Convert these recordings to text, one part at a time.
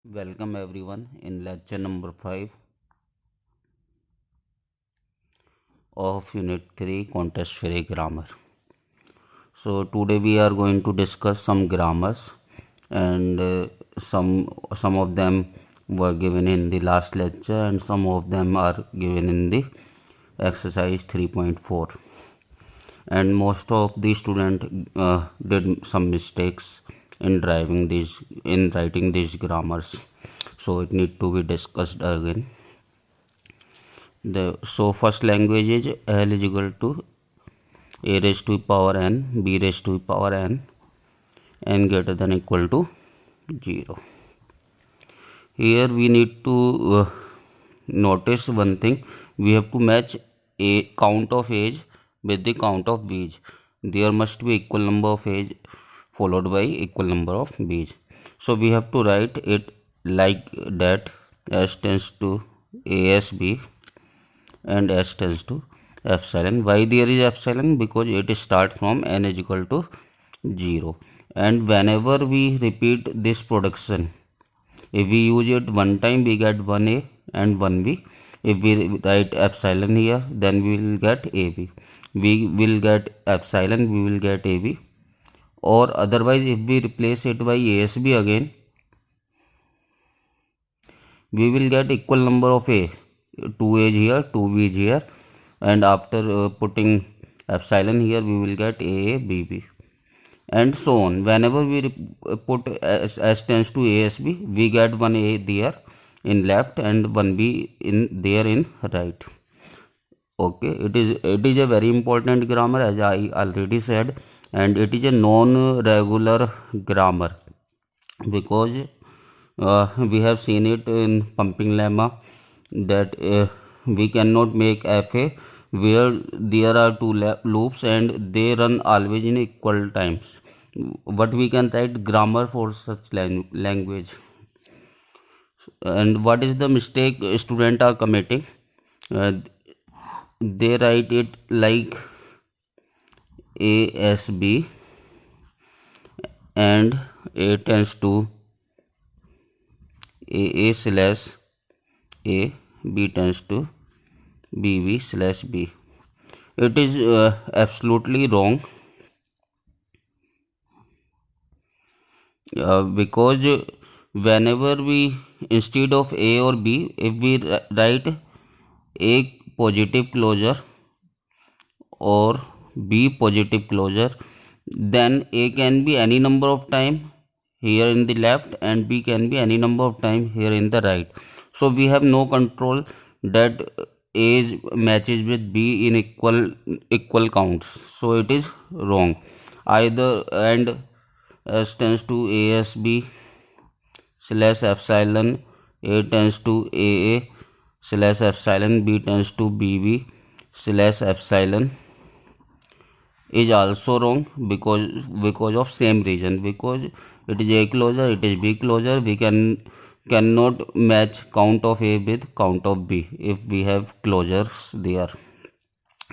Welcome everyone in lecture number 5 of Unit 3 Contest Free Grammar. So today we are going to discuss some grammars and some of them were given in the last lecture and some of them are given in the exercise 3.4, and most of the students did some mistakes in writing these grammars, so it need to be discussed again. So first language is L is equal to a raised to power n, b raised to power n greater than equal to 0. Here we need to notice one thing. We have to match a count of age with the count of bees. There must be equal number of age followed by equal number of bees. So we have to write it like that: s tends to ASB and s tends to epsilon. Why there is epsilon? Because it starts from n is equal to 0, and whenever we repeat this production, if we use it one time we get 1a and 1b. If we write epsilon here, then we will get ab. We will get epsilon, we will get ab. Or otherwise, if we replace it by asb again, we will get equal number of a. 2a is here, 2b is here, and after putting epsilon here, we will get a, b, b, and so on. Whenever we put s tends to asb, we get one a there in left and one b in there in right. Okay, it is a very important grammar, as I already said, and it is a non-regular grammar because we have seen it in pumping lemma that we cannot make fa where there are two loops and they run always in equal times, but we can write grammar for such language. And what is the mistake students are committing? uh, they write it like asb and a tends to a slash a, b tends to bb slash b. It is absolutely wrong, because whenever we, instead of a or b, if we write a positive closure or b positive closure, then a can be any number of time here in the left and b can be any number of time here in the right. So we have no control that a matches with b in equal counts, so it is wrong either. And s tends to asb slash epsilon, a tends to aa slash epsilon, b tends to bb slash epsilon is also wrong because of same reason. Because it is a closure, it is b closure, we cannot match count of a with count of b if we have closures there.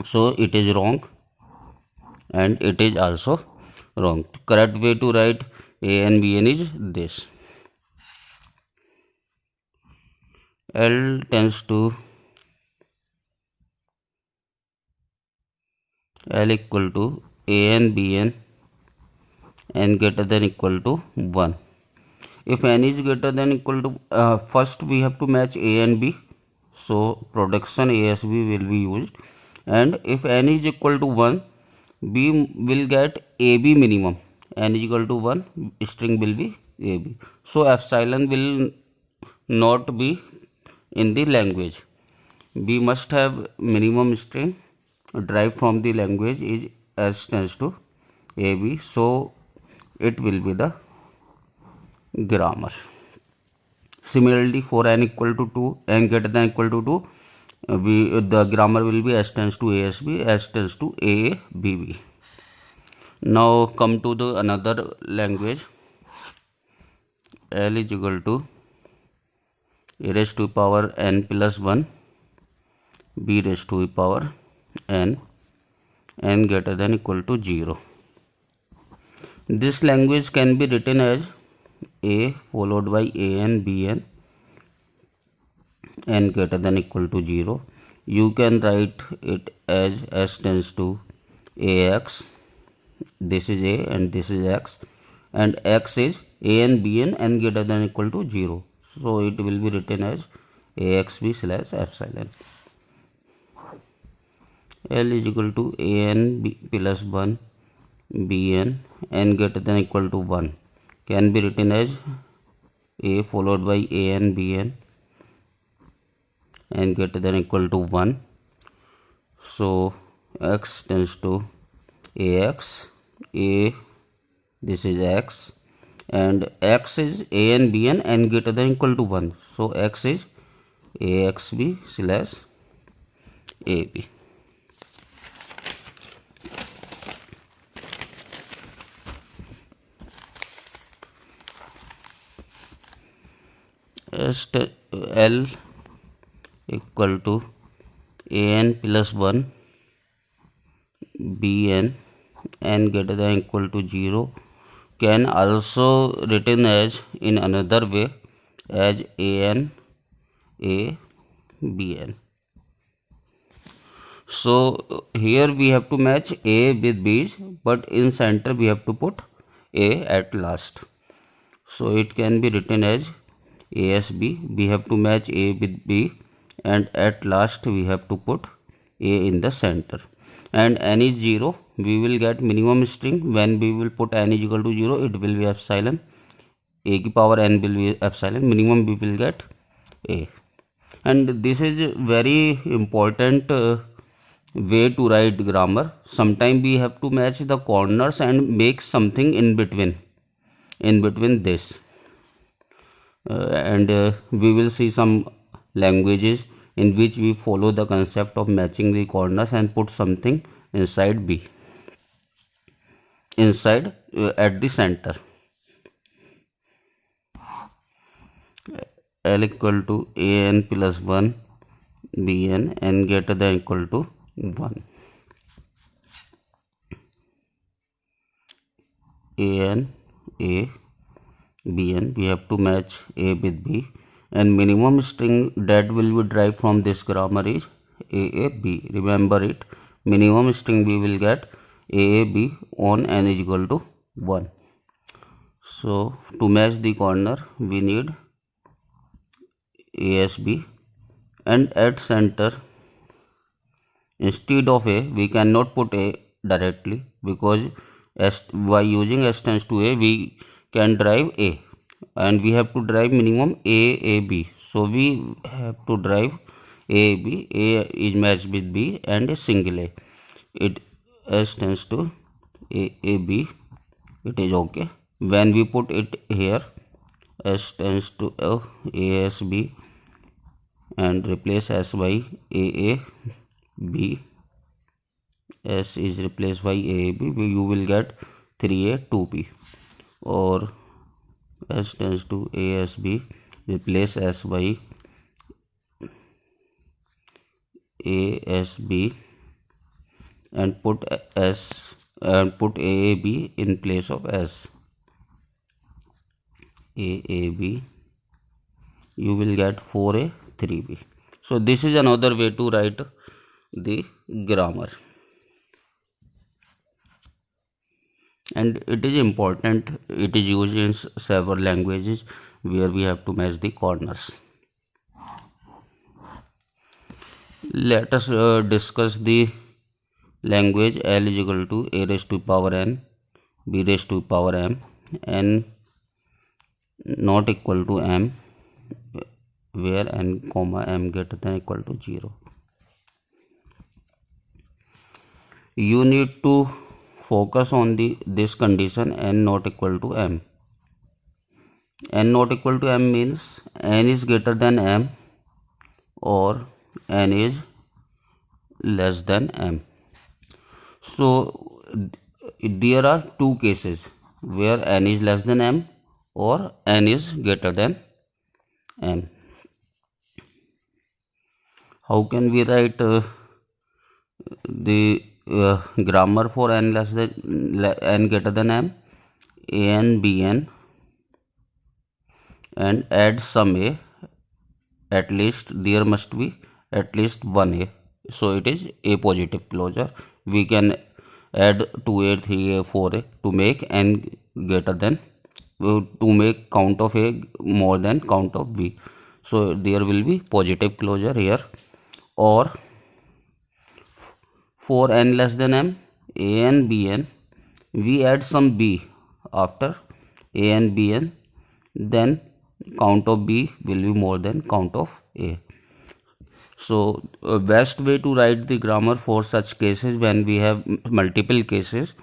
So it is wrong and it is also wrong. Correct way to write a and b n is this: l tends to l equal to a n b n n greater than equal to 1. If n is greater than equal to, first we have to match a and b, so production asb will be used, and if n is equal to 1, b will get ab minimum. N is equal to 1, string will be ab, so epsilon will not be in the language. B must have minimum string derived from the language is s tends to ab, so it will be the grammar. Similarly, for n equal to 2, n greater than equal to 2, the grammar will be s tends to asb, s tends to aabb. Now come to the another language. L is equal to a raised to power n plus 1, b raised to power n greater than equal to 0. This language can be written as a followed by an, bn, n greater than equal to 0. You can write it as s tends to ax. This is a and this is x, and x is an, bn, n greater than equal to 0. So it will be written as axb slash epsilon. L is equal to an plus 1 bn n greater than equal to 1 can be written as a followed by an, bn, n greater than equal to 1. So x tends to ax, a, this is x, and x is an, bn, n greater than equal to 1. So x is axb slash ab. L equal to an plus 1 bn n greater than equal to 0 can also written as in another way as an, a, bn. So here we have to match a with b's, but in center we have to put a at last. So it can be written as asb. We have to match a with b, and at last we have to put a in the center. And n is 0. We will get minimum string. When we will put n is equal to 0, it will be epsilon. A की power n will be epsilon. Minimum we will get a. And this is very important way to write grammar. Sometimes we have to match the corners and make something in between this. And we will see some languages in which we follow the concept of matching the corners and put something inside b, inside at the center. L equal to an plus 1 bn n greater than equal to 1. an, a, bn, we have to match a with b, and minimum string that will be derived from this grammar is aab. Remember it, minimum string we will get aab on n is equal to 1. So to match the corner we need asb, and at center instead of a we cannot put a directly, because by using s tends to a we can derive a, and we have to derive minimum aab. So we have to derive aab. A is matched with b and a single a. It s tends to aab. It is okay. When we put it here, s tends to asb, and replace s by aab. S is replaced by aab. You will get 3a 2b, or s tends to asb, replace s by asb, and put s and put aab in place of s. aab, you will get 4a 3b. So this is another way to write the grammar, and it is important. It is used in several languages where we have to match the corners. Let us discuss the language L is equal to a raised to power n, b raised to power m, n not equal to m, where n comma m greater than equal to 0. You need to focus on this condition, n not equal to m. N not equal to m means n is greater than m or n is less than m. So there are two cases where n is less than m or n is greater than m. How can we write the grammar for n less than n greater than m? An, bn, and add some a, at least there must be at least one a, so it is a positive closure. We can add 2a, 3a, 4a to make n greater than, to make count of a more than count of b, so there will be positive closure here. Or for n less than m, a n, b n, we add some b after a n, b n, then count of b will be more than count of a. So best way to write the grammar for such cases, when we have multiple cases,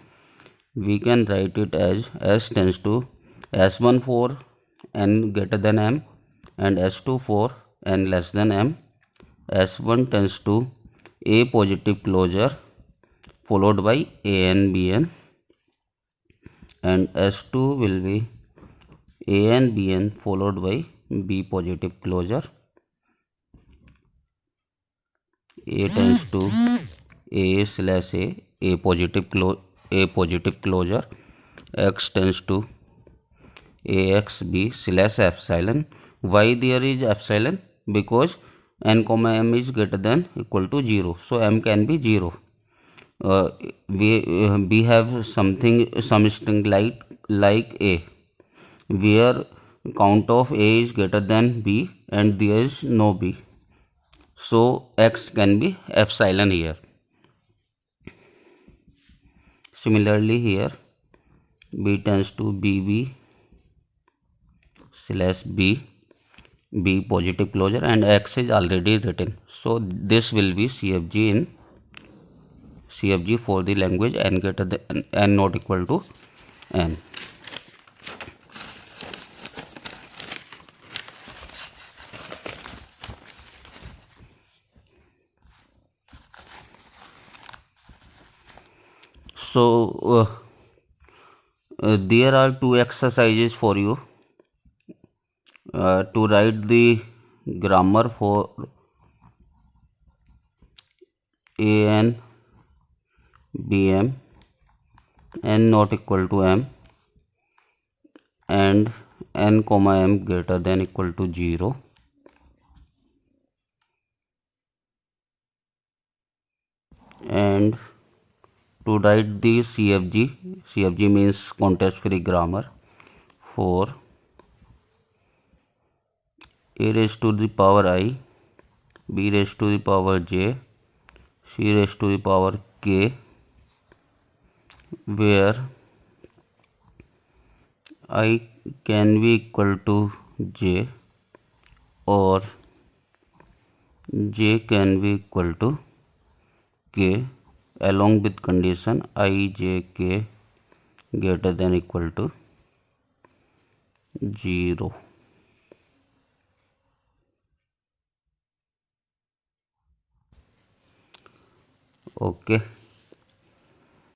we can write it as s tends to s1 for n greater than m and s2 for n less than m. S1 tends to a positive closure followed by a n, b n, and S2 will be a n, b n followed by b positive closure. A tends to a slash a positive closure. X tends to ax, b slash epsilon. Why there is epsilon? Because n comma m is greater than equal to 0, so m can be 0. uh, we have some string like a, where count of a is greater than b and there is no b, so x can be epsilon here. Similarly here b tends to bb slash b positive closure, and x is already written, so this will be CFG for the language n greater than n not equal to n. So there are two exercises for you to write the grammar for an, bm, n not equal to m, and n comma m greater than equal to 0. And to write the CFG means context free grammar for a raised to the power I, b raised to the power j, c raised to the power k, where I can be equal to j or j can be equal to k, along with condition I, j, k greater than equal to 0. Okay.